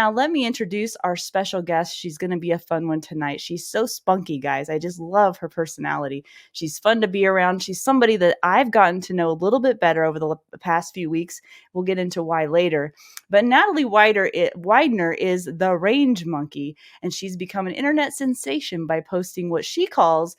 now let me introduce our special guest. She's going to be a fun one tonight. She's so spunky, guys. I just love her personality. She's fun to be around. She's somebody that I've gotten to know a little bit better over the past few weeks. We'll get into why later. But Natalee Weidner is the range monkey, and she's become an internet sensation by posting what she calls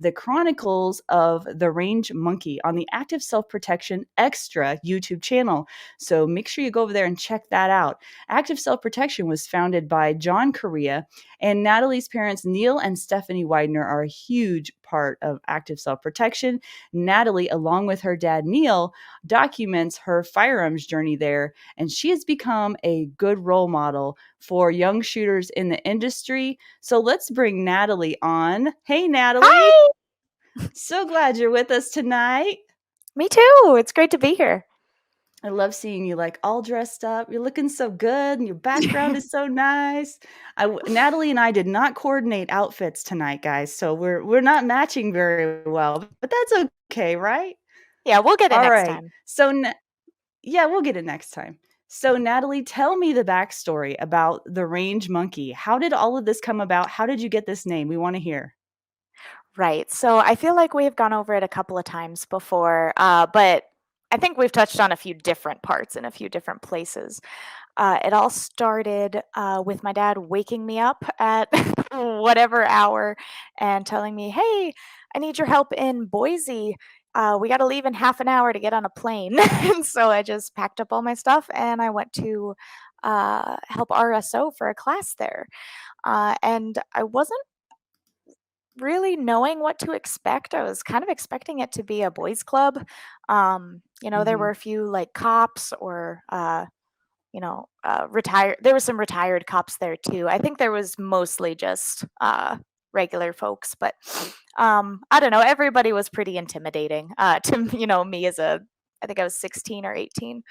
the Chronicles of the Range Monkey on the Active Self-Protection Extra YouTube channel. So make sure you go over there and check that out. Active Self-Protection was founded by John Correia, and Natalie's parents, Neil and Stephannie Weidner, are a huge part of Active Self-Protection. Natalie, along with her dad, Neil, documents her firearms journey there, and she has become a good role model for young shooters in the industry. So let's bring Natalie on. Hey, Natalie. Hi. So glad you're with us tonight. Me too. It's great to be here. I love seeing you like all dressed up. You're looking so good and your background is so nice. Natalie and I did not coordinate outfits tonight, guys. So we're not matching very well, but that's okay, right? Yeah, we'll get it All next right. time. So yeah, we'll get it next time. So Natalie, tell me the backstory about the range monkey. How did all of this come about? How did you get this name? We want to hear. Right. So I feel like we've gone over it a couple of times before, but I think we've touched on a few different parts in a few different places. It all started with my dad waking me up at whatever hour and telling me, "Hey, I need your help in Boise. We got to leave in half an hour to get on a plane." And so I just packed up all my stuff and I went to help RSO for a class there. And I wasn't really knowing what to expect. I was kind of expecting it to be a boys' club. There Mm-hmm. were a few like cops or retired. There was some retired cops there too. I think there was mostly just regular folks, but I don't know. Everybody was pretty intimidating to me as I think I was 16 or 18.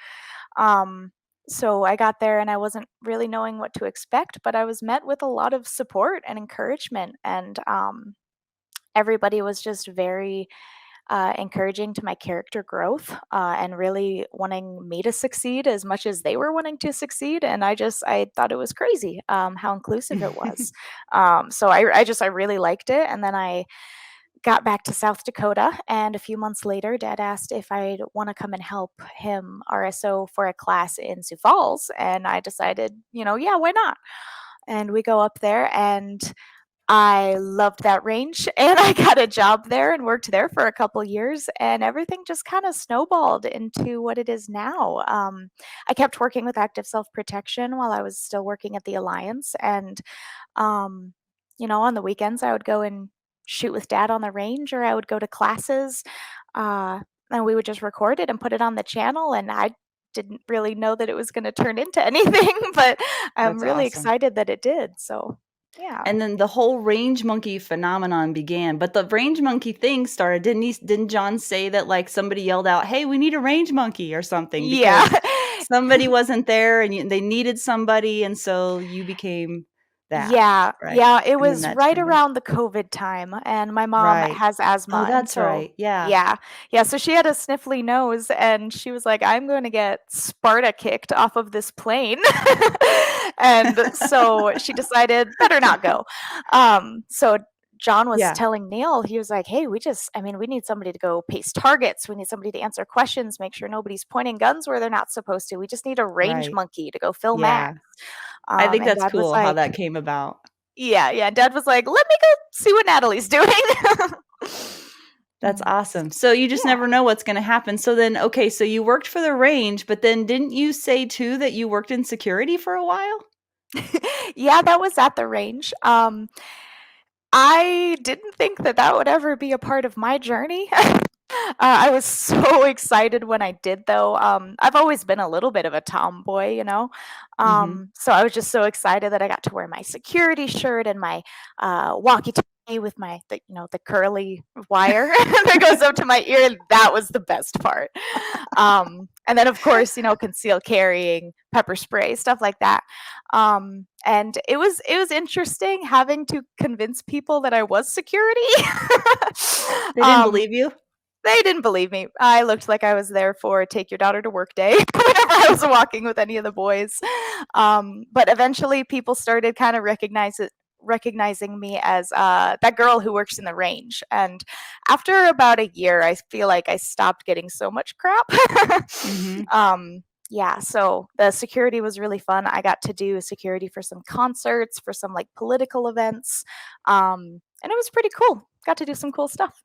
So I got there and I wasn't really knowing what to expect, but I was met with a lot of support and encouragement, and everybody was just very encouraging to my character growth and really wanting me to succeed as much as they were wanting to succeed. And I thought it was crazy how inclusive it was. So I really liked it. And then I got back to South Dakota, and a few months later, Dad asked if I'd want to come and help him RSO for a class in Sioux Falls. And I decided, yeah, why not? And we go up there, and I loved that range, and I got a job there and worked there for a couple years, and everything just kind of snowballed into what it is now. I kept working with Active Self-Protection while I was still working at the Alliance, and on the weekends I would go and shoot with Dad on the range, or I would go to classes, and we would just record it and put it on the channel. And I didn't really know that it was going to turn into anything, but I'm That's really awesome. excited that it did. So yeah. And then the whole range monkey phenomenon began. But the range monkey thing started, didn't John say that like somebody yelled out, "Hey, we need a range monkey" or something Yeah. because somebody wasn't there and they needed somebody, and so you became that, Yeah, right? yeah, it And then was that right turned in. around the COVID time, and my mom Right. has Oh, asthma, and that's so right. Yeah. yeah, yeah, so she had a sniffly nose, and she was like, "I'm gonna get Sparta kicked off of this plane." And so she decided, better not go. So John was Yeah. telling Neil, he was like, "Hey, we need somebody to go pace targets. We need somebody to answer questions, make sure nobody's pointing guns where they're not supposed to. We just need a range Right. monkey to go fill mags." Yeah. I think And that's Dad was cool how like, that came about. yeah, yeah. Dad was like, "Let me go see what Natalie's doing." That's awesome. So you just Yeah. never know what's gonna happen. So then, okay, so you worked for the range, but then didn't you say too that you worked in security for a while? Yeah, that was at the range. I didn't think that that would ever be a part of my journey. I was so excited when I did, though. I've always been a little bit of a tomboy, Mhm. so I was just so excited that I got to wear my security shirt and my walkie-talkie with the curly wire that goes up to my ear. That was the best part. And then, of course, concealed carrying, pepper spray, stuff like that. And it was interesting having to convince people that I was security. They didn't um, believe you? They didn't believe me. I looked like I was there for take your daughter to work day whenever I was walking with any of the boys. But eventually people started kind of recognizing me as that girl who works in the range. And after about a year, I feel like I stopped getting so much crap. Mm-hmm. Yeah, so the security was really fun. I got to do security for some concerts, for some like political events, and it was pretty cool. Got to do some cool stuff.